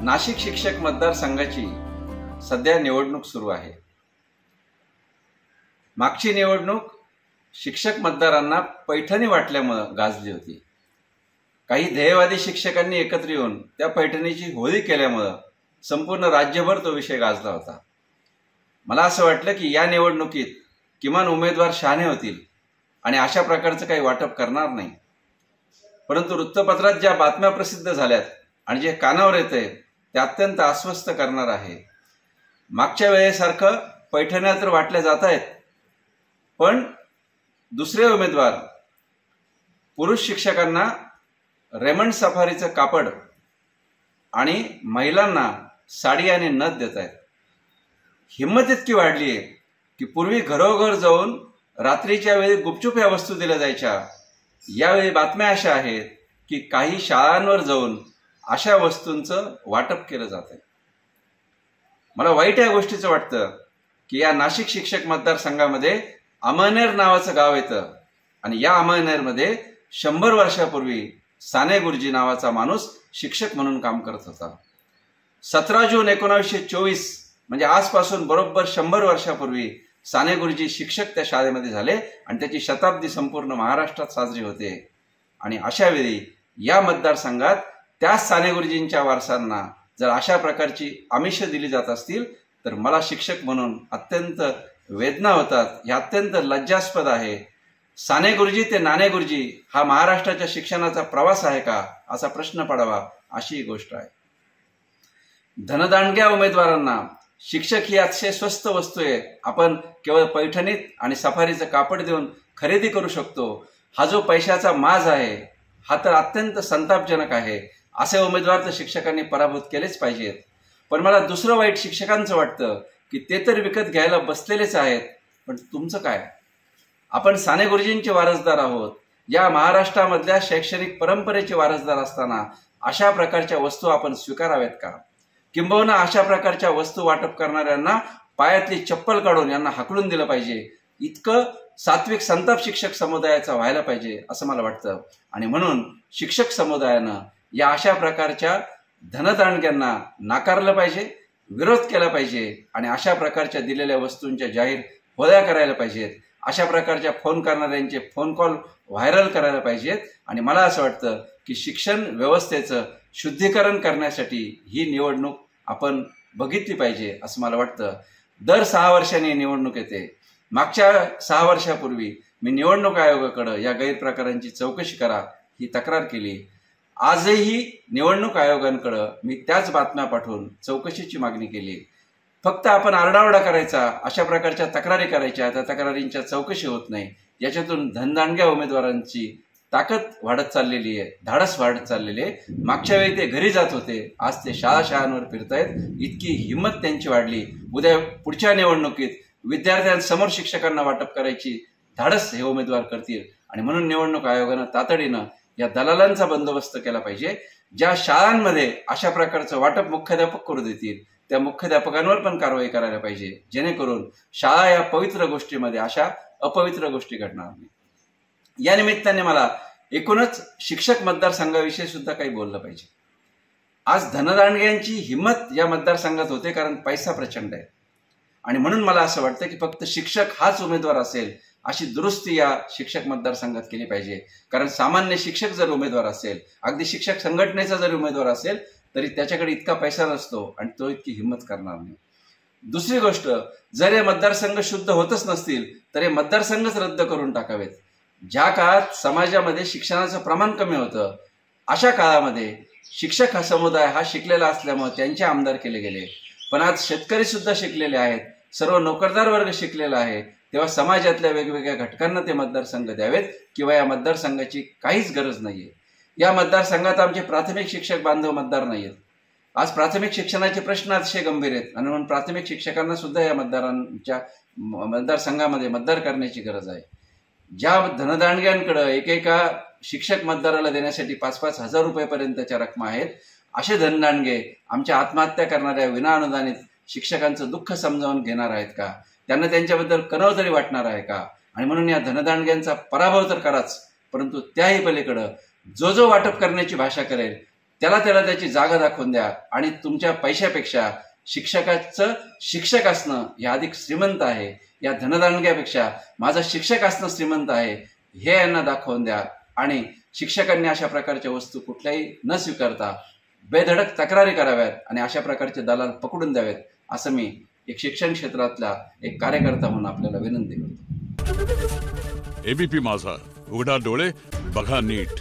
नाशिक शिक्षक मतदारसंघाची सध्या निवडणूक सुरू आहे। मागची निवडणूक शिक्षक मतदारांना पैठणी वाटल्यामुळे गाजली होती। काही ध्येयवादी शिक्षकांनी एकत्र येऊन त्या पैठणीची होळी केल्यामुळे संपूर्ण राज्यभर तो विषय गाजला होता। मला असं वाटलं की या निवडणुकीत किमान उमेदवार शहाणे होतील आणि अशा प्रकारचं काही वाटप करणार नाही। परंतु वृत्तपत्रात ज्या बातम्या प्रसिद्ध झाल्यात आणि जे कानावर येतंय ते अत्यंत अस्वस्थ करणार आहे। मागच्या वेळेसारखं पैठण्या तर वाटल्या जात आहेत, पण दुसरे उमेदवार पुरुष शिक्षकांना रेमंड सफारीचं कापड आणि महिलांना साडी आणि नथ देत आहेत। हिंमत इतकी वाढली आहे की पूर्वी घरोघर जाऊन रात्रीच्या वेळी गुपचूप या वस्तू दिल्या जायच्या, यावेळी बातम्या अशा आहेत की काही शाळांवर जाऊन अशा वस्तूंचं वाटप केलं जात आहे। मला वाईट या गोष्टीचं वाटतं की या नाशिक शिक्षक मतदारसंघामध्ये अमळनेर नावाचं गाव येतं आणि या अमळनेरमध्ये 100 वर्षापूर्वी साने गुरुजी नावाचा माणूस शिक्षक म्हणून काम करत होता। 17 जून 1924 म्हणजे आजपासून बरोबर 100 वर्षापूर्वी साने गुरुजी शिक्षक त्या शाळेमध्ये झाले आणि त्याची शताब्दी संपूर्ण महाराष्ट्रात साजरी होते। आणि अशा वेळी या मतदारसंघात त्या साने गुरुजींच्या वारसांना जर अशा प्रकारची आमिष दिली जात असतील तर मला शिक्षक म्हणून अत्यंत वेदना होतात। हे अत्यंत लज्जास्पद आहे। साने गुरुजी ते नाने गुरुजी हा महाराष्ट्राच्या शिक्षणाचा प्रवास आहे का, असा प्रश्न पडावा अशी ही गोष्ट आहे। धनदांडग्या उमेदवारांना शिक्षक ही अतिशय स्वस्त वस्तू आहे, आपण केवळ पैठणीत आणि सफारीचं कापड देऊन खरेदी करू शकतो, हा जो पैशाचा माज आहे हा तर अत्यंत संतापजनक आहे। असे उमेदवार तर शिक्षकांनी पराभूत केलेच पाहिजेत। पण मला दुसरं वाईट शिक्षकांचं वाटतं की ते तर विकत घ्यायला बसलेलेच आहेत, पण तुमचं काय? आपण साने गुरुजींचे वारसदार आहोत। या महाराष्ट्रामधल्या शैक्षणिक परंपरेचे वारसदार असताना अशा प्रकारच्या वस्तू आपण स्वीकाराव्यात का? किंबहुना अशा प्रकारच्या वस्तू वाटप करणाऱ्यांना पायातली चप्पल काढून यांना हाकलून दिलं पाहिजे। इतकं सात्विक संताप शिक्षक समुदायाचा व्हायला पाहिजे असं मला वाटतं। आणि म्हणून शिक्षक समुदायानं या अशा प्रकारच्या धनदांडग्यांना नाकारलं पाहिजे, विरोध केला पाहिजे आणि अशा प्रकारच्या दिलेल्या वस्तूंच्या जाहीर होळ्या करायला पाहिजेत। अशा प्रकारच्या फोन करणाऱ्यांचे फोन कॉल व्हायरल करायला पाहिजेत। आणि मला असं वाटतं की शिक्षण व्यवस्थेचं शुद्धीकरण करण्यासाठी ही निवडणूक आपण बघितली पाहिजे असं मला वाटतं। दर 6 वर्षांनी निवडणूक येते। मागच्या 6 वर्षापूर्वी मी निवडणूक आयोगाकडे या गैरप्रकारांची चौकशी करा ही तक्रार केली। आजही निवडणूक आयोगांकडे मी त्याच बातम्या पाठवून चौकशीची मागणी केली। फक्त आपण आरडाओरडा करायचा, अशा प्रकारच्या तक्रारी करायच्या, त्या तक्रारींच्या चौकशी होत नाही। याच्यातून धनदांडग्या उमेदवारांची ताकद वाढत चाललेली आहे, धाडस वाढत चाललेली आहे। मागच्या वेळी ते घरी जात होते, आज ते शाळांवर फिरतायत। इतकी हिंमत त्यांची वाढली। उद्या पुढच्या निवडणुकीत विद्यार्थ्यांसमोर शिक्षकांना वाटप करायची धाडस हे उमेदवार करतील। आणि म्हणून निवडणूक आयोगानं तातडीनं या दलालांचा बंदोबस्त केला पाहिजे। ज्या शाळांमध्ये अशा प्रकारचं वाटप मुख्याध्यापक करू देतील त्या मुख्याध्यापकांवर पण कारवाई करायला पाहिजे, जेणेकरून शाळा या पवित्र गोष्टीमध्ये अशा अपवित्र गोष्टी घडणार नाही। या निमित्ताने मला एकूणच शिक्षक मतदारसंघाविषयी सुद्धा काही बोललं पाहिजे। आज धनदांडग्यांची हिंमत या मतदारसंघात होते कारण पैसा प्रचंड आहे। आणि म्हणून मला असं वाटतं की फक्त शिक्षक हाच उमेदवार असेल अशी दुरुस्ती या शिक्षक मतदारसंघात केली पाहिजे। कारण सामान्य शिक्षक जर उमेदवार असेल, अगदी शिक्षक संघटनेचा जर उमेदवार असेल तरी त्याच्याकडे इतका पैसा नसतो आणि तो इतकी हिंमत करणार नाही। दुसरी गोष्ट, जर हे मतदारसंघ शुद्ध होतच नसतील तर हे मतदारसंघच रद्द करून टाकावेत। ज्या काळात समाजामध्ये शिक्षणाचं प्रमाण कमी होतं अशा काळामध्ये शिक्षक हा समुदाय हा शिकलेला असल्यामुळे त्यांचे आमदार केले गेले। पण आज शेतकरी सुद्धा शिकलेले आहेत, सर्व नोकरदार वर्ग शिकलेला आहे, तेव्हा समाजातल्या वेगवेगळ्या घटकांना ते मतदारसंघ द्यावेत किंवा या मतदारसंघाची काहीच गरज नाहीये। या मतदारसंघात आमचे प्राथमिक शिक्षक बांधव मतदार नाहीयेत। आज प्राथमिक शिक्षणाचे प्रश्न अतिशय गंभीर आहेत आणि म्हणून प्राथमिक शिक्षकांना सुद्धा या मतदारसंघामध्ये मतदार करण्याची गरज आहे। ज्या धनदांडग्यांकडे एकेका शिक्षक मतदाराला देण्यासाठी 5-5 हजार रुपयेपर्यंतच्या रकमा आहेत, असे धनदांडगे आमच्या आत्महत्या करणाऱ्या विनाअनुदानित शिक्षकांचं दुःख समजावून घेणार आहेत का? त्यांना त्यांच्याबद्दल कणव तरी वाटणार आहे का? आणि म्हणून या धनदांडग्यांचा पराभव तर कराच, परंतु त्याही पलीकडे जो वाटप करण्याची भाषा करेल त्याला त्याची जागा दाखवून द्या आणि तुमच्या पैशापेक्षा शिक्षकाचं शिक्षक असणं हे अधिक श्रीमंत आहे, या धनदानग्यापेक्षा माझा शिक्षक असणं श्रीमंत आहे हे यांना दाखवून द्या. आणि शिक्षकांनी अशा प्रकारच्या वस्तू कुठल्याही न स्वीकारता बेधडक तक्रारी कराव्यात आणि अशा प्रकारचे दलाल पकडून द्यावेत, असं मी एक शिक्षण क्षेत्रातला एक कार्यकर्ता म्हणून आपल्याला विनंती करतो. एबीपी माझा, उघडा डोळे बघा नीट.